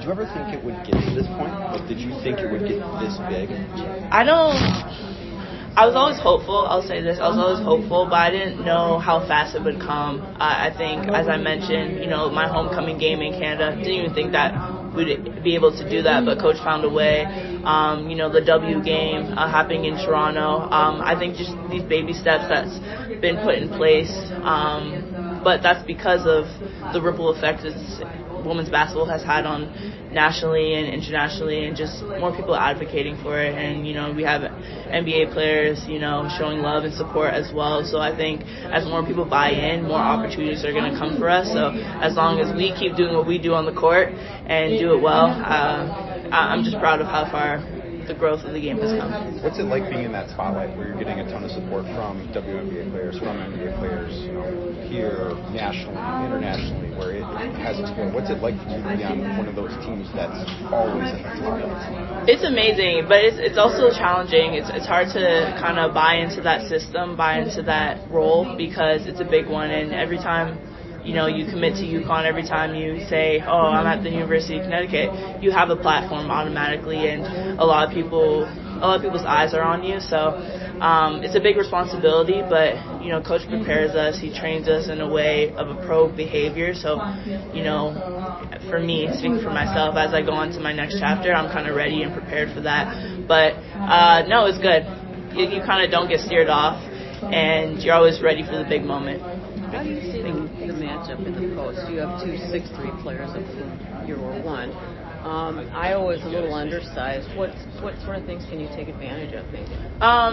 you ever think it would get to this point? Like, did you think it would get this big? I was always hopeful. I'll say this. I was always hopeful, but I didn't know how fast it would come. I think, as I mentioned, my homecoming game in Canada, didn't even think that we'd be able to do that, but Coach found a way. The W game happening in Toronto. I think just these baby steps that's been put in place, but that's because of the ripple effect women's basketball has had on nationally and internationally, and just more people advocating for it. And we have NBA players showing love and support as well. So I think as more people buy in, more opportunities are going to come for us. So as long as we keep doing what we do on the court and do it well, I'm just proud of how far the growth of the game has come. What's it like being in that spotlight where you're getting a ton of support from WNBA players, from NBA players, here, nationally, internationally, where it has exploded? What's it like for you to be on one of those teams that's always in the spotlight? It's amazing, but it's also challenging. It's hard to kind of buy into that system, buy into that role, because it's a big one, and every time you commit to UConn, every time you say, oh, I'm at the University of Connecticut, you have a platform automatically, and a lot of people's eyes are on you. So it's a big responsibility, but Coach prepares us. He trains us in a way of a pro behavior. So for me, speaking for myself, as I go on to my next chapter, I'm kind of ready and prepared for that. But no, it's good. You kind of don't get steered off, and you're always ready for the big moment. How do you see the matchup in the post? You have 2 6'3" players up from your one. Iowa is a little undersized. What sort of things can you take advantage of, maybe?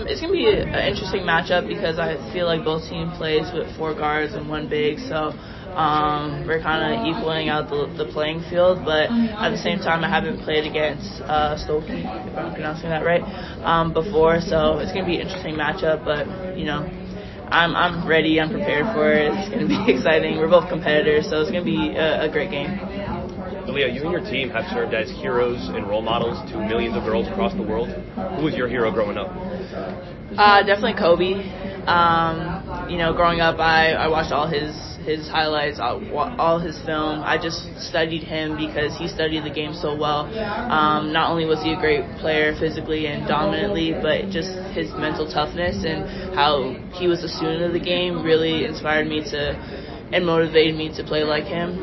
It's going to be an interesting matchup because I feel like both teams plays with 4 guards and 1 big, so we're kind of equaling out the playing field. But at the same time, I haven't played against Stokey, if I'm pronouncing that right, before, so it's going to be an interesting matchup. But I'm ready. I'm prepared for it. It's going to be exciting. We're both competitors, so it's going to be a great game. Aaliyah, you and your team have served as heroes and role models to millions of girls across the world. Who was your hero growing up? Definitely Kobe. Growing up, I watched all his highlights, all his film. I just studied him because he studied the game so well. Not only was he a great player physically and dominantly, but just his mental toughness and how he was a student of the game really inspired me and motivated me to play like him.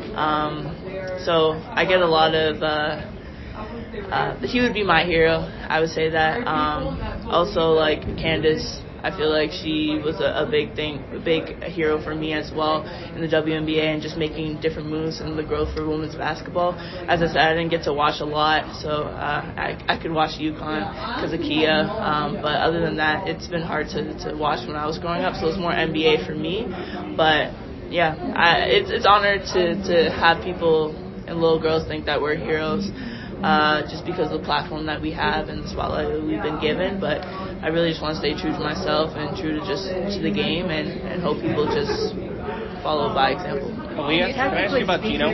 So I get a lot of he would be my hero, I would say that. Also, like Candace, I feel like she was a big hero for me as well in the WNBA, and just making different moves and the growth for women's basketball. As I said, I didn't get to watch a lot, so I could watch UConn because of Kia, but other than that, it's been hard to watch when I was growing up, so it's more NBA for me. But yeah, it's honored to have people and little girls think that we're heroes, just because of the platform that we have and the spotlight that we've been given. But I really just want to stay true to myself and true to the game, and hope people just follow by example. Aaliyah, can I ask you about Gino?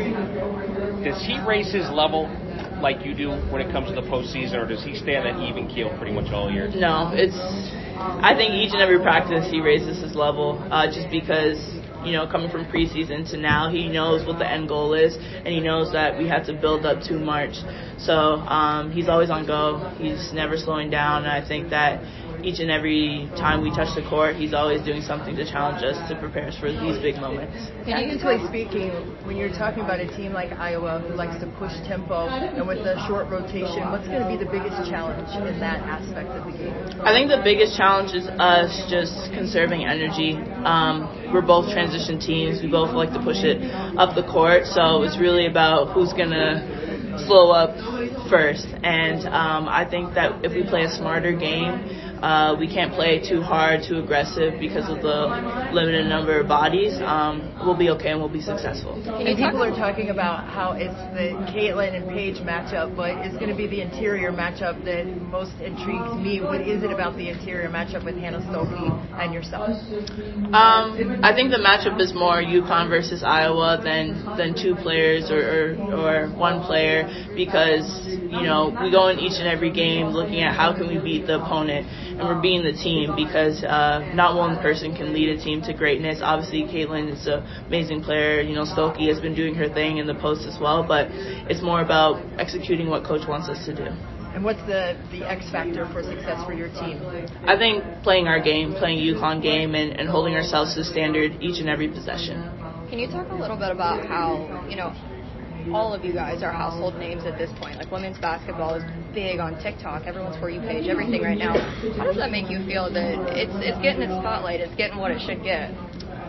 Does he raise his level like you do when it comes to the postseason, or does he stay on that even keel pretty much all year? No, I think each and every practice he raises his level, just because coming from preseason to now, he knows what the end goal is, and he knows that we have to build up to March. So he's always on go. He's never slowing down, and I think that each and every time we touch the court, he's always doing something to challenge us, to prepare us for these big moments. Tactically speaking, when you're talking about a team like Iowa who likes to push tempo and with the short rotation, what's going to be the biggest challenge in that aspect of the game? I think the biggest challenge is us just conserving energy. We're both transition teams. We both like to push it up the court, so it's really about who's going to slow up first. And I think that if we play a smarter game, we can't play too hard, too aggressive because of the limited number of bodies. We'll be okay and we'll be successful. And people are talking about how it's the Caitlin and Paige matchup, but it's going to be the interior matchup that most intrigues me. What is it about the interior matchup with Hannah Stokey and yourself? I think the matchup is more UConn versus Iowa than 2 players or 1 player, because we go in each and every game looking at how can we beat the opponent. and we're being the team, because not one person can lead a team to greatness. Obviously, Caitlin is an amazing player. Stokey has been doing her thing in the post as well, but it's more about executing what Coach wants us to do. And what's the X factor for success for your team? I think playing our game, playing UConn game, and holding ourselves to the standard each and every possession. Can you talk a little bit about how, all of you guys are household names at this point? Like, women's basketball is big on TikTok, everyone's For You page, everything right now. How does that make you feel that it's getting its spotlight, it's getting what it should get?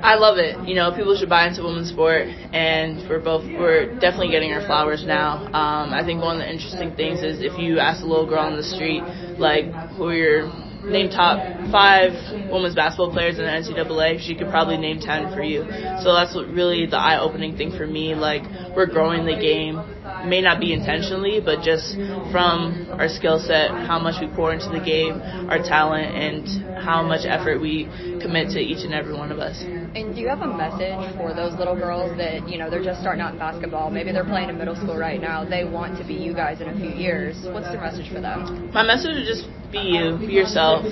I love it. People should buy into women's sport, and we're definitely getting our flowers now. I think one of the interesting things is if you ask a little girl on the street, like, who are your name top 5 women's basketball players in the NCAA, she could probably name 10 for you. So that's what really the eye-opening thing for me. Like, we're growing the game. May not be intentionally, but just from our skill set, how much we pour into the game, our talent, and how much effort we commit to each and every one of us. And do you have a message for those little girls that, they're just starting out in basketball, maybe they're playing in middle school right now, they want to be you guys in a few years? What's your message for them? My message is just be you, be yourself,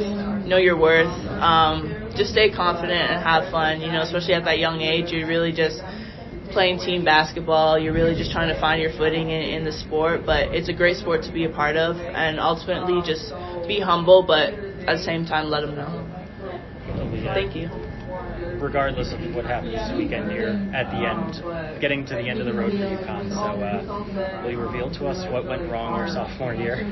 know your worth, just stay confident and have fun, especially at that young age. You're really just playing team basketball, you're really just trying to find your footing in the sport, but it's a great sport to be a part of, and ultimately just be humble, but at the same time let them know. Thank you. Regardless of what happens this weekend, you're at the end, getting to the end of the road for UConn, so will you reveal to us what went wrong your sophomore year?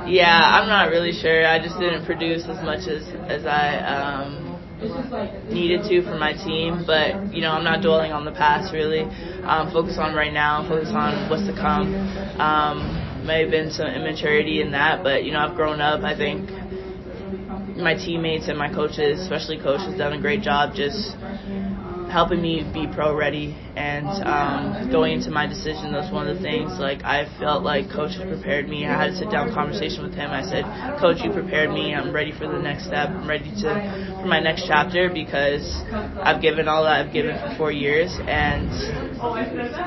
Yeah, I'm not really sure. I just didn't produce as much as I needed to for my team, but I'm not dwelling on the past really. Focus on right now, focus on what's to come. May have been some immaturity in that, but I've grown up. I think my teammates and my coaches, especially Coach, has done a great job just helping me be pro ready, and going into my decision, that's one of the things. Like, I felt like Coach has prepared me. I had a sit down conversation with him. I said, Coach, you prepared me. I'm ready for the next step. I'm ready for my next chapter, because I've given all that I've given for 4 years, and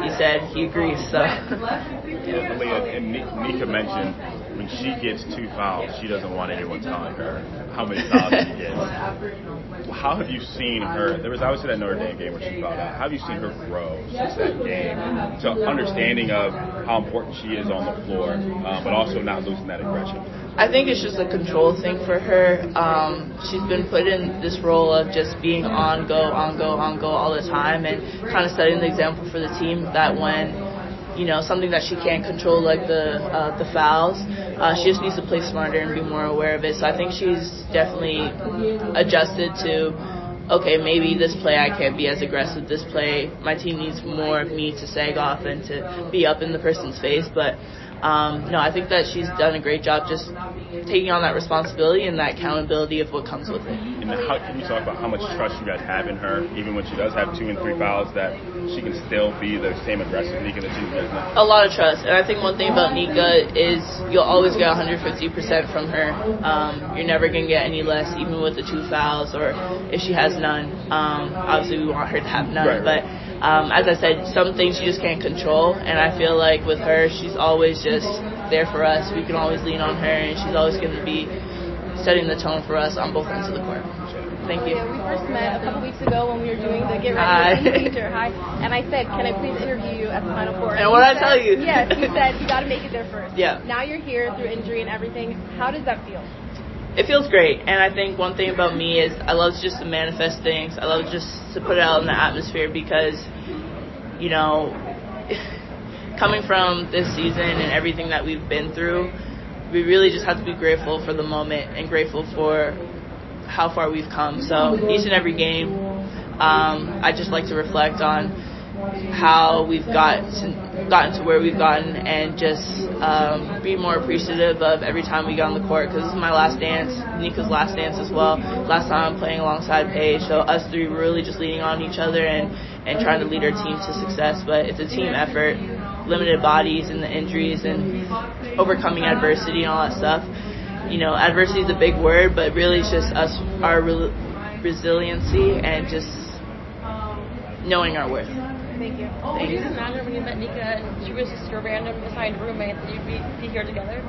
he said he agrees. So Aaliyah, and Nika mentioned when she gets 2 fouls, she doesn't want anyone telling her how many fouls she gets. How have you seen her? There was obviously that Notre Dame game where she fouled out. How have you seen her grow since that game to understanding of how important she is on the floor, but also not losing that aggression? I think it's just a control thing for her. She's been put in this role of just being on go all the time, and kind of setting the example for the team that when something that she can't control, like the fouls, she just needs to play smarter and be more aware of it. So I think she's definitely adjusted to, okay, maybe this play I can't be as aggressive. This play, my team needs more of me to sag off and to be up in the person's face. But no, I think that she's done a great job just taking on that responsibility and that accountability of what comes with it. And how can you talk about how much trust you guys have in her, even when she does have 2 and 3 fouls, that she can still be the same aggressive Nika that she's been? A lot of trust. And I think one thing about Nika is you'll always get 150% from her. You're never going to get any less, even with the 2 fouls or if she has none. Obviously, we want her to have none. Right. But as I said, some things you just can't control. And I feel like with her, she's always just there for us. We can always lean on her, and she's always going to be setting the tone for us on both ends of the court. Thank you. We first met a couple weeks ago when we were doing the Get Ready feature. Hi. And I said, can I please interview you at the Final Four? And what did I tell you? Yes, you said you got to make it there first. Yeah. Now you're here through injury and everything. How does that feel? It feels great, and I think one thing about me is I love just to manifest things. I love just to put it out in the atmosphere, because coming from this season and everything that we've been through, we really just have to be grateful for the moment and grateful for how far we've come. So each and every game, I just like to reflect on how we've gotten to where we've gotten, and just be more appreciative of every time we get on the court, because this is my last dance, Nika's last dance as well. Last time I'm playing alongside Paige, so us 3 were really just leaning on each other and trying to lead our team to success. But it's a team effort, limited bodies and the injuries and overcoming adversity and all that stuff. Adversity is a big word, but really it's just us, our resiliency, and just knowing our worth. Thank you. Did you imagine when you met Nika and she was just your random assigned roommate that you'd be here together?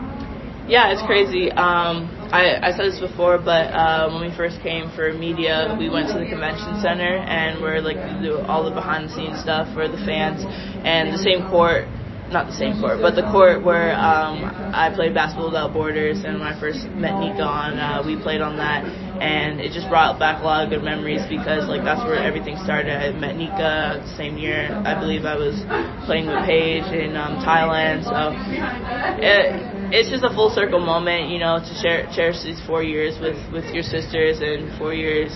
Yeah, it's crazy. I said this before, but when we first came for media, we went to the convention center, and we're like we do all the behind-the-scenes stuff for the fans, and the same court. Not the same court, but the court where I played Basketball Without Borders, and when I first met Nika on, we played on that, and it just brought back a lot of good memories because like that's where everything started. I met Nika the same year. I believe I was playing with Paige in Thailand, so it's just a full circle moment, you know, to cherish these 4 years with your sisters and 4 years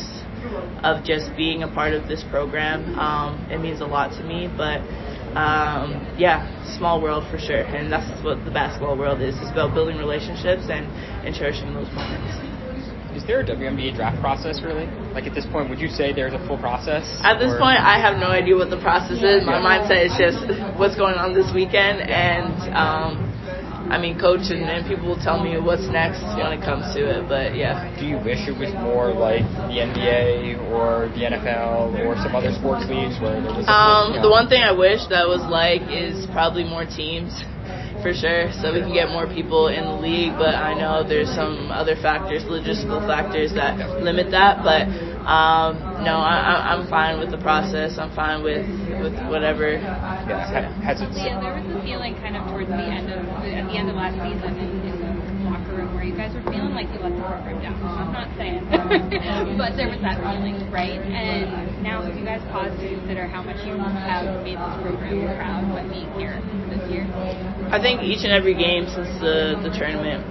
of just being a part of this program. It means a lot to me, but yeah, small world for sure, and that's what the basketball world is. It's about building relationships and cherishing those moments. Is there a WNBA draft process, really? Like, at this point, would you say there's a full process? At this point, I have no idea what the process is. My mindset is just what's going on this weekend, and I mean, coach and people will tell me what's next when it comes to it, but yeah. Do you wish it was more like the NBA or the NFL or some other sports leagues where there was the one thing I wish that was like is probably more teams, for sure, so we can get more people in the league, but I know there's some other factors, logistical factors that limit that, but no, I'm fine with the process. I'm fine with whatever. Yeah, hesitant. Yeah, there was a feeling kind of towards at the end of last season in the locker room where you guys were feeling like you let the program down. I'm not saying, but there was that feeling, right? And now, have you guys paused to consider how much you have made this program proud by being here this year? I think each and every game since the tournament,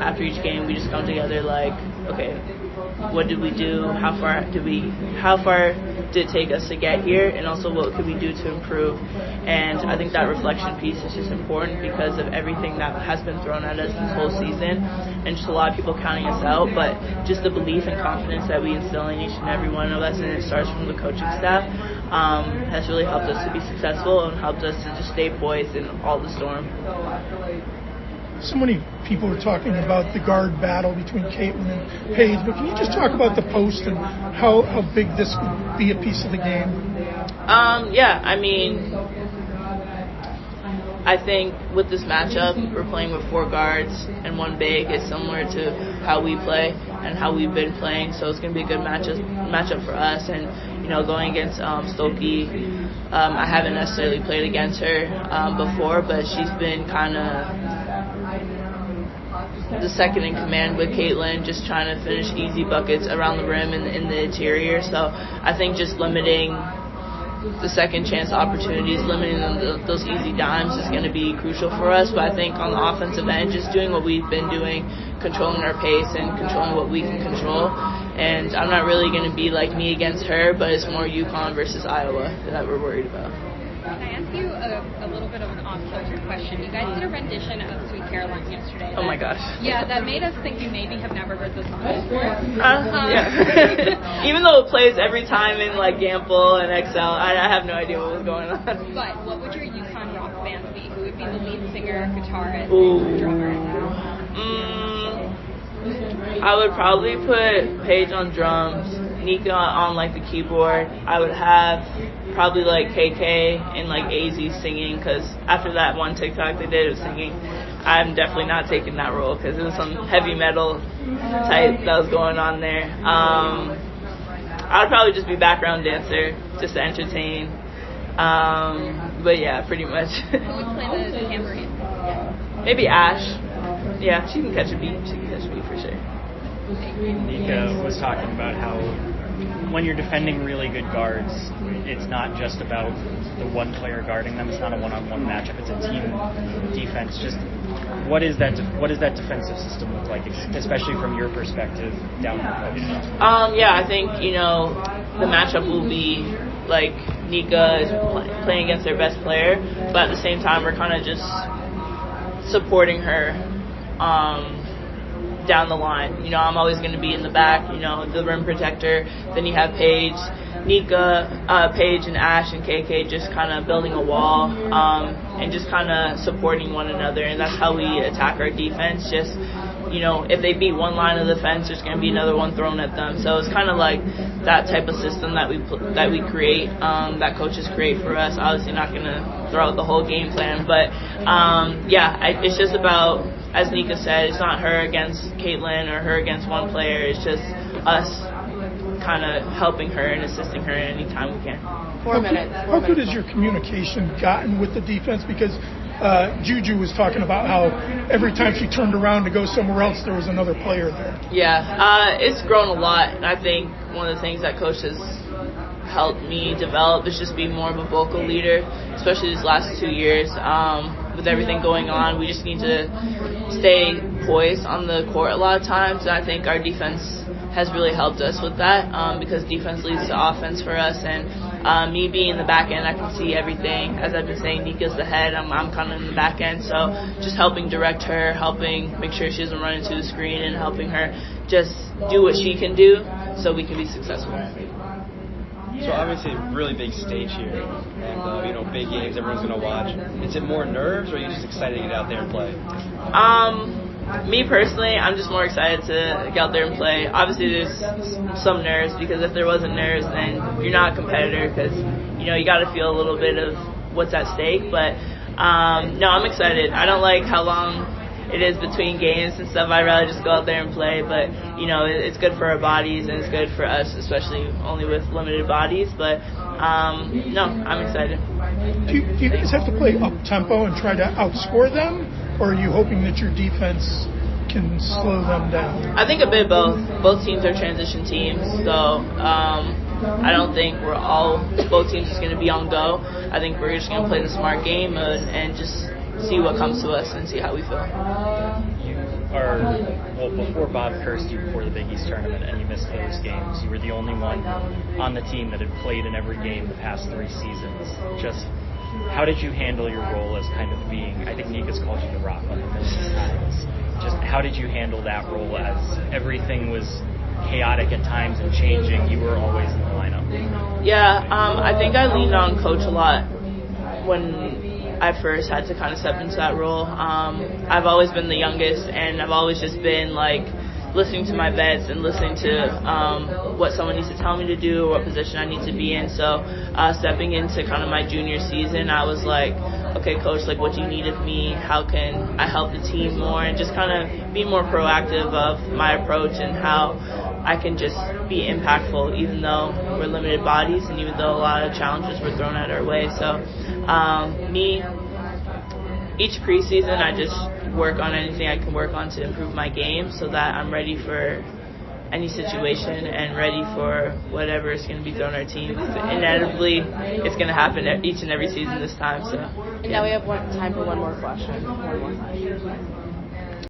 after each game we just come together like, okay, what did we do? How far did it take us to get here? And also, what could we do to improve? And I think that reflection piece is just important because of everything that has been thrown at us this whole season, and just a lot of people counting us out. But just the belief and confidence that we instill in each and every one of us, and it starts from the coaching staff, has really helped us to be successful and helped us to just stay poised in all the storm. So many people are talking about the guard battle between Caitlin and Paige, but can you just talk about the post and how big this could be a piece of the game? Yeah, I mean, I think with this matchup, we're playing with 4 guards and 1 big. It's similar to how we play and how we've been playing, so it's going to be a good matchup for us. And, you know, going against Stokey, I haven't necessarily played against her before, but she's been kind of the second in command with Caitlin, just trying to finish easy buckets around the rim and in the interior. So I think just limiting the second chance opportunities, limiting those easy dimes is going to be crucial for us. But I think on the offensive end, just doing what we've been doing, controlling our pace and controlling what we can control. And I'm not really going to be like me against her, but it's more UConn versus Iowa that we're worried about. Can I ask you a little bit of an off-kilter question? You guys did a rendition of Sweet Caroline yesterday. Oh my gosh. Yeah, that made us think you maybe have never heard this song before. Yeah. Even though it plays every time in like Gamble and XL, I have no idea what was going on. But what would your UConn rock band be? Who would be the lead singer, guitarist, and drummer? I would probably put Paige on drums, Nika on like the keyboard. I would have probably like KK and like AZ singing, because after that one TikTok they did of singing, I'm definitely not taking that role because it was some heavy metal type that was going on there. I would probably just be background dancer just to entertain. But yeah, pretty much. Who would play the tambourine? Maybe Ash. Yeah, she can catch a beat. She can catch a beat for sure. Nika was talking about how when you're defending really good guards, it's not just about the one player guarding them. It's not a one-on-one matchup. It's a team defense. Just what is that defensive system look like, especially from your perspective down the coach? Yeah, I think the matchup will be like Nika is playing against their best player, but at the same time we're kind of just supporting her down the line. I'm always going to be in the back, the rim protector. Then you have Paige, Nika, Paige and Ash and KK just kind of building a wall and just kind of supporting one another. And that's how we attack our defense. Just, if they beat one line of defense, there's going to be another one thrown at them. So it's kind of like that type of system that we create, that coaches create for us. Obviously not going to throw out the whole game plan, but it's just about as Nika said, it's not her against Caitlin or her against one player. It's just us kind of helping her and assisting her any time we can. 4 minutes. How good has your communication gotten with the defense? Because Juju was talking about how every time she turned around to go somewhere else, there was another player there. Yeah, it's grown a lot. And I think one of the things that Coach has helped me develop is just be more of a vocal leader, especially these last 2 years. With everything going on, we just need to stay poised on the court a lot of times. And I think our defense has really helped us with that because defense leads to offense for us. And me being in the back end, I can see everything. As I've been saying, Nika's the head. I'm kind of in the back end. So just helping direct her, helping make sure she doesn't run into the screen, and helping her just do what she can do so we can be successful. So obviously a really big stage here, and big games everyone's going to watch. Is it more nerves, or are you just excited to get out there and play? Me personally, I'm just more excited to get out there and play. Obviously, there's some nerves, because if there wasn't nerves, then you're not a competitor, because you got to feel a little bit of what's at stake. But no, I'm excited. I don't like how long it is between games and stuff. I'd rather just go out there and play. But it's good for our bodies, and it's good for us, especially only with limited bodies. But no, I'm excited. Do you guys have to play up tempo and try to outscore them, or are you hoping that your defense can slow them down? I think a bit both. Both teams are transition teams, so I don't think both teams are going to be on go. I think we're just going to play the smart game and just see what comes to us and see how we feel. Before Bob cursed you before the Big East tournament and you missed those games, you were the only one on the team that had played in every game the past 3 seasons. Just how did you handle your role as kind of being, I think Nika's called you the rock on the times. Just how did you handle that role as everything was chaotic at times and changing? You were always in the lineup. Yeah, I think I leaned on Coach a lot when I first had to kind of step into that role. I've always been the youngest, and I've always just been listening to my vets and listening to what someone needs to tell me to do or what position I need to be in. So stepping into kind of my junior season, I was like, okay, Coach, what do you need of me? How can I help the team more? And just kind of be more proactive of my approach and how I can just be impactful, even though we're limited bodies and even though a lot of challenges were thrown at our way. So each preseason, I just work on anything I can work on to improve my game so that I'm ready for any situation and ready for whatever is going to be thrown at our team. Inevitably, it's going to happen each and every season this time. So. And now we have time for one more question.